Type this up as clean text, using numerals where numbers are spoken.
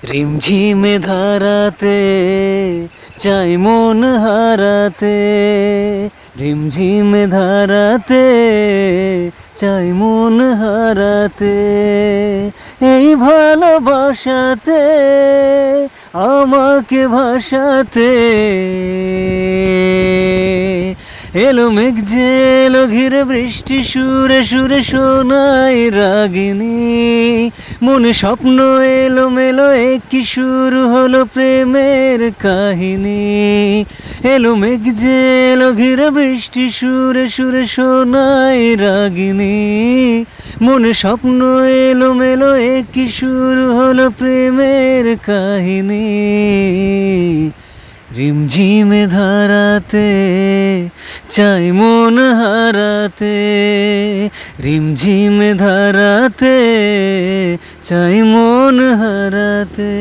রিমঝিমে ধারাতে চাই মন হারাতে, রিমঝিমে ধারাতে চাই মন হারাতে, এই ভালোবাসাতে আমাকে ভাসাতে। এলো মেঘ যে এলো ঘিরে বৃষ্টি সুরে সুরে শোনাই রাগিনী, মনে স্বপ্ন এলো মেলো কি শুরু হলো প্রেমের কাহিনী। এলো মেঘ যে এলো ঘিরে বৃষ্টি সুরে সুরে শোনাই রাগিনী, মনে স্বপ্ন এলো মেলো কি শুরু হলো প্রেমের কাহিনী। রিমঝিমে ধারাতে চাই মন হারাতে, রিমঝিমে ধারাতে চাই মন হারাতে।